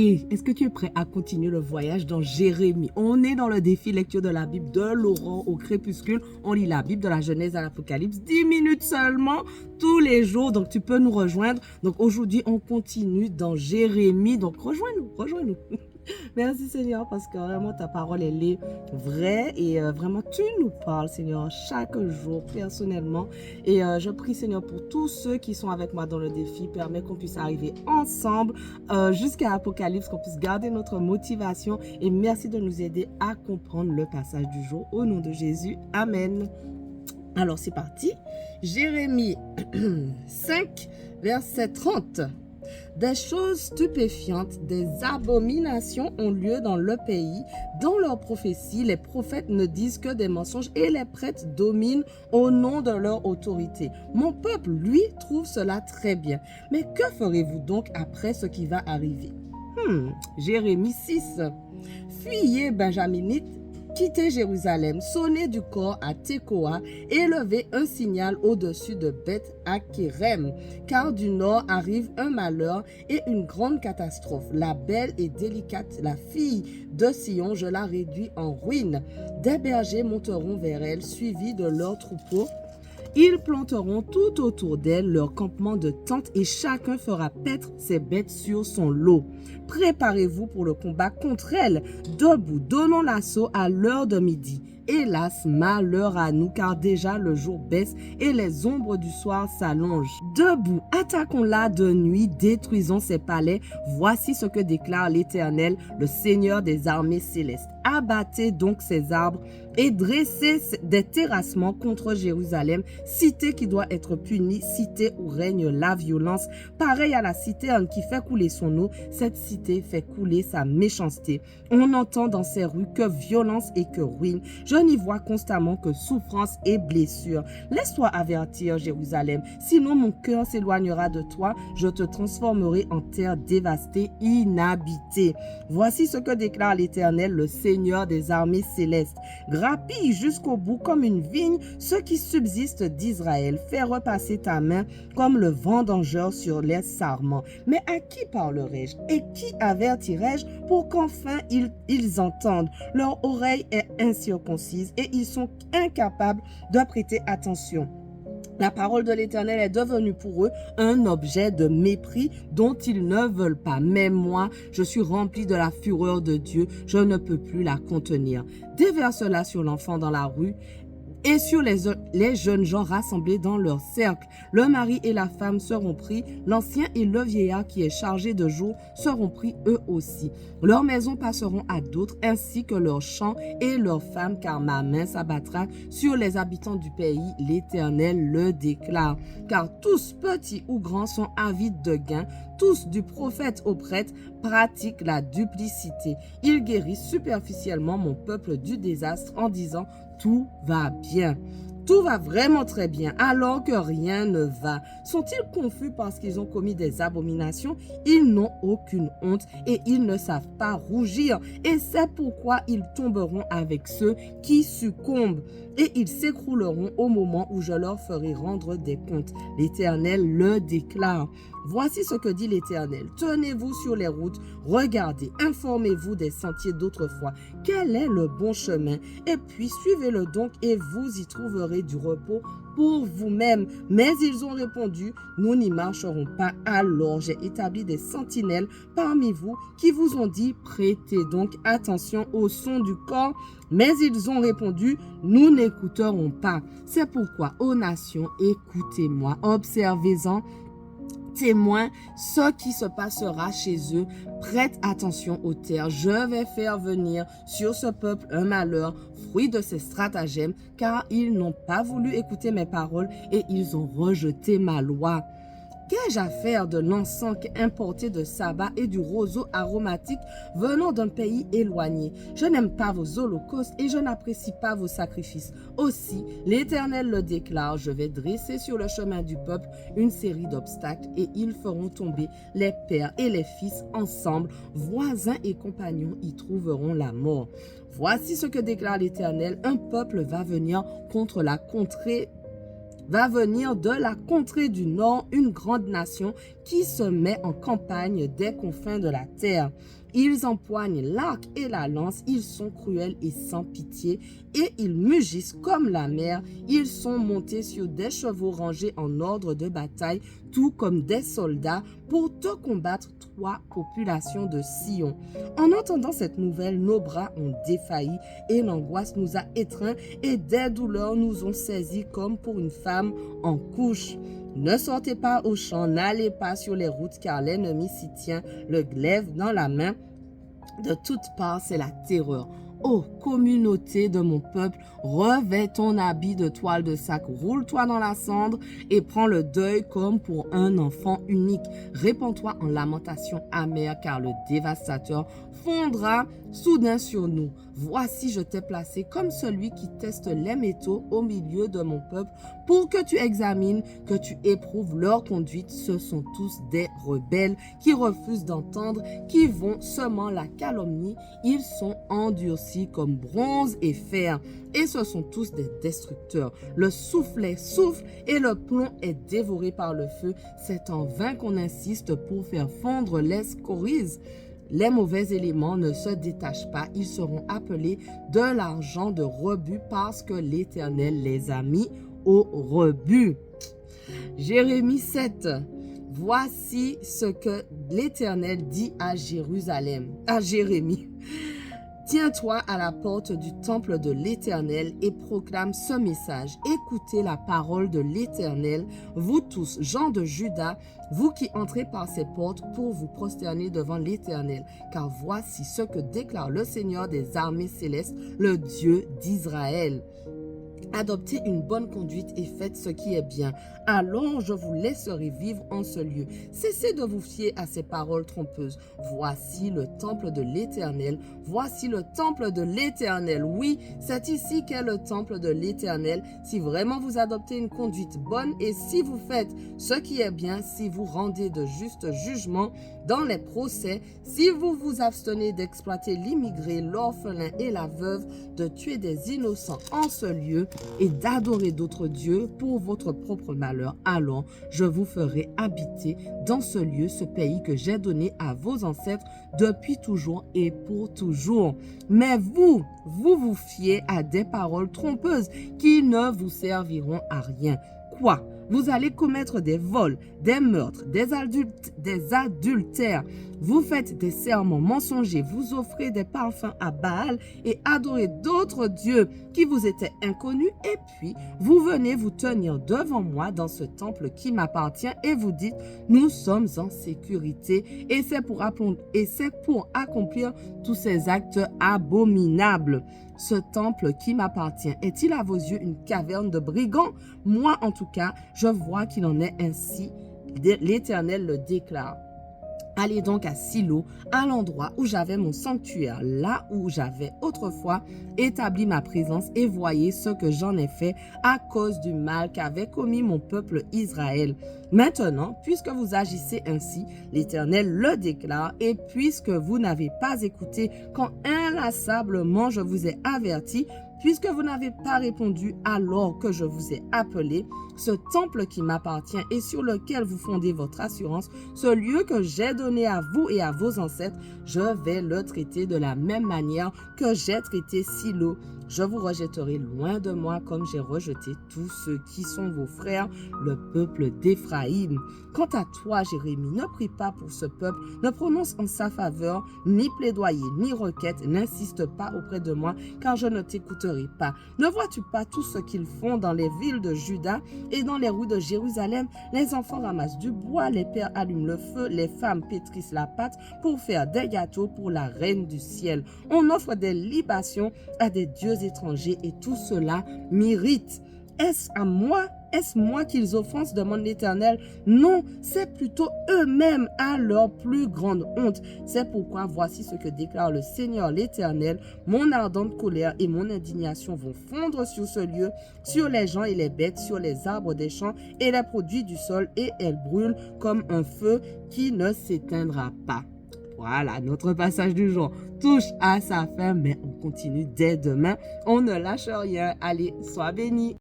Et est-ce que tu es prêt à continuer le voyage dans Jérémie? On est dans le défi lecture de la Bible de l'aurore au crépuscule. On lit la Bible de la Genèse à l'Apocalypse, 10 minutes seulement tous les jours. Donc tu peux nous rejoindre. Donc aujourd'hui, on continue dans Jérémie. Donc rejoins-nous, rejoins-nous. Merci Seigneur parce que vraiment ta parole elle est vraie et vraiment tu nous parles Seigneur chaque jour personnellement et je prie Seigneur pour tous ceux qui sont avec moi dans le défi, permets qu'on puisse arriver ensemble jusqu'à Apocalypse, qu'on puisse garder notre motivation et merci de nous aider à comprendre le passage du jour au nom de Jésus, Amen. Alors c'est parti, Jérémie 5 verset 30. Des choses stupéfiantes, des abominations ont lieu dans le pays. Dans leurs prophéties, les prophètes ne disent que des mensonges et les prêtres dominent au nom de leur autorité. Mon peuple, lui, trouve cela très bien. Mais que ferez-vous donc après ce qui va arriver? Jérémie 6. Fuyez, Benjaminites, quittez Jérusalem, sonnez du corps à Tekoa, élevez un signal au-dessus de Beth Akérem, car du nord arrive un malheur et une grande catastrophe. La belle et délicate, la fille de Sion, je la réduis en ruine. Des bergers monteront vers elle, suivis de leurs troupeaux. Ils planteront tout autour d'elle leur campement de tentes et chacun fera paître ses bêtes sur son lot. Préparez-vous pour le combat contre elle. Debout, donnons l'assaut à l'heure de midi. Hélas, malheur à nous, car déjà le jour baisse et les ombres du soir s'allongent. Debout, attaquons-la de nuit, détruisons ses palais. Voici ce que déclare l'Éternel, le Seigneur des armées célestes. Abattez donc ces arbres et dressez des terrassements contre Jérusalem, cité qui doit être punie, cité où règne la violence. Pareil à la citerne qui fait couler son eau, cette cité fait couler sa méchanceté. On entend dans ses rues que violence et que ruine. Je n'y vois constamment que souffrance et blessure. Laisse-toi avertir, Jérusalem, sinon mon cœur s'éloignera de toi, je te transformerai en terre dévastée, inhabitée. Voici ce que déclare l'Éternel, le Seigneur des armées célestes. Grappille jusqu'au bout comme une vigne ceux qui subsistent d'Israël. Fais repasser ta main comme le vendangeur sur les sarments. Mais à qui parlerai-je et qui avertirai-je pour qu'enfin ils entendent? Leur oreille est incirconcise et ils sont incapables de prêter attention. La parole de l'Éternel est devenue pour eux un objet de mépris dont ils ne veulent pas. Mais moi, je suis rempli de la fureur de Dieu. Je ne peux plus la contenir. Déverse-la sur l'enfant dans la rue et sur les jeunes gens rassemblés dans leur cercle. Le mari et la femme seront pris, l'ancien et le vieillard qui est chargé de jour seront pris eux aussi. Leurs maisons passeront à d'autres, ainsi que leurs champs et leurs femmes, car ma main s'abattra sur les habitants du pays, l'Éternel le déclare. Car tous, petits ou grands, sont avides de gain, tous, du prophète au prêtre, pratiquent la duplicité. Ils guérissent superficiellement mon peuple du désastre en disant « tout va bien ». Tout va vraiment très bien alors que rien ne va. Sont-ils confus parce qu'ils ont commis des abominations? Ils n'ont aucune honte et ils ne savent pas rougir. Et c'est pourquoi ils tomberont avec ceux qui succombent. Et ils s'écrouleront au moment où je leur ferai rendre des comptes. L'Éternel le déclare. Voici ce que dit l'Éternel. Tenez-vous sur les routes, regardez, informez-vous des sentiers d'autrefois. Quel est le bon chemin? Et puis suivez-le donc et vous y trouverez du repos pour vous-même. Mais ils ont répondu, nous n'y marcherons pas. Alors j'ai établi des sentinelles parmi vous qui vous ont dit, prêtez donc attention au son du corps. Mais ils ont répondu, nous n'écouterons pas. C'est pourquoi, ô nations, écoutez-moi, observez-en, témoins ce qui se passera chez eux. Prête attention aux terres. Je vais faire venir sur ce peuple un malheur, fruit de ses stratagèmes, car ils n'ont pas voulu écouter mes paroles et ils ont rejeté ma loi. Qu'ai-je à faire de l'encens importé de Saba et du roseau aromatique venant d'un pays éloigné? Je n'aime pas vos holocaustes et je n'apprécie pas vos sacrifices. Aussi, l'Éternel le déclare, je vais dresser sur le chemin du peuple une série d'obstacles et ils feront tomber les pères et les fils ensemble, voisins et compagnons y trouveront la mort. Voici ce que déclare l'Éternel, un peuple va venir contre la contrée va venir de la contrée du nord une grande nation qui se met en campagne des confins de la terre. Ils empoignent l'arc et la lance, ils sont cruels et sans pitié, et ils mugissent comme la mer. Ils sont montés sur des chevaux rangés en ordre de bataille, tout comme des soldats, pour te combattre, toi, population de Sion. En entendant cette nouvelle, nos bras ont défailli et l'angoisse nous a étreints et des douleurs nous ont saisis comme pour une femme en couche. Ne sortez pas au champ, n'allez pas sur les routes, car l'ennemi s'y tient, le glaive dans la main. De toutes parts, c'est la terreur. Ô communauté de mon peuple, revêt ton habit de toile de sac, roule-toi dans la cendre et prends le deuil comme pour un enfant unique. Répands-toi en lamentation amère, car le dévastateur fondra soudain sur nous. Voici, je t'ai placé comme celui qui teste les métaux au milieu de mon peuple pour que tu examines, que tu éprouves leur conduite. Ce sont tous des rebelles qui refusent d'entendre, qui vont semant la calomnie. Ils sont endurcis comme bronze et fer, et ce sont tous des destructeurs. Le soufflet souffle et le plomb est dévoré par le feu. C'est en vain qu'on insiste pour faire fondre les scories. Les mauvais éléments ne se détachent pas, ils seront appelés de l'argent de rebut parce que l'Éternel les a mis au rebut. Jérémie 7. Voici ce que l'Éternel dit à Jérusalem, à Jérémie. Tiens-toi à la porte du temple de l'Éternel et proclame ce message. Écoutez la parole de l'Éternel, vous tous, gens de Juda, vous qui entrez par ces portes pour vous prosterner devant l'Éternel. Car voici ce que déclare le Seigneur des armées célestes, le Dieu d'Israël. Adoptez une bonne conduite et faites ce qui est bien. Alors je vous laisserai vivre en ce lieu. Cessez de vous fier à ces paroles trompeuses. Voici le temple de l'Éternel. Voici le temple de l'Éternel. Oui, c'est ici qu'est le temple de l'Éternel. Si vraiment vous adoptez une conduite bonne et si vous faites ce qui est bien, si vous rendez de justes jugements dans les procès, si vous vous abstenez d'exploiter l'immigré, l'orphelin et la veuve, de tuer des innocents en ce lieu, et d'adorer d'autres dieux pour votre propre malheur, alors je vous ferai habiter dans ce lieu, ce pays que j'ai donné à vos ancêtres depuis toujours et pour toujours. Mais vous vous fiez à des paroles trompeuses qui ne vous serviront à rien. Quoi? Vous allez commettre des vols, des meurtres, des adultères. Vous faites des serments mensongers, vous offrez des parfums à Baal et adorez d'autres dieux qui vous étaient inconnus. Et puis, vous venez vous tenir devant moi dans ce temple qui m'appartient et vous dites, nous sommes en sécurité. Et c'est pour accomplir tous ces actes abominables. Ce temple qui m'appartient est-il à vos yeux une caverne de brigands? Moi, en tout cas, je vois qu'il en est ainsi. L'Éternel le déclare. Allez donc à Silo, à l'endroit où j'avais mon sanctuaire, là où j'avais autrefois établi ma présence, et voyez ce que j'en ai fait à cause du mal qu'avait commis mon peuple Israël. Maintenant, puisque vous agissez ainsi, l'Éternel le déclare, et puisque vous n'avez pas écouté quand inlassablement je vous ai averti, puisque vous n'avez pas répondu alors que je vous ai appelé, ce temple qui m'appartient et sur lequel vous fondez votre assurance, ce lieu que j'ai donné à vous et à vos ancêtres, je vais le traiter de la même manière que j'ai traité Silo. Je vous rejetterai loin de moi comme j'ai rejeté tous ceux qui sont vos frères, le peuple d'Éphraïm. Quant à toi, Jérémie, ne prie pas pour ce peuple, ne prononce en sa faveur ni plaidoyer, ni requête, n'insiste pas auprès de moi, car je ne t'écouterai pas. Ne vois-tu pas tout ce qu'ils font dans les villes de Juda et dans les rues de Jérusalem? Les enfants ramassent du bois, les pères allument le feu, les femmes pétrissent la pâte pour faire des gâteaux pour la reine du ciel. On offre des libations à des dieux étrangers et tout cela m'irrite. Est-ce moi qu'ils offensent, demande l'Éternel? Non, c'est plutôt eux-mêmes à leur plus grande honte. C'est pourquoi voici ce que déclare le Seigneur l'Éternel. Mon ardente colère et mon indignation vont fondre sur ce lieu, sur les gens et les bêtes, sur les arbres des champs et les produits du sol, et elles brûlent comme un feu qui ne s'éteindra pas. Voilà, notre passage du jour touche à sa fin, mais on continue dès demain. On ne lâche rien. Allez, sois bénis.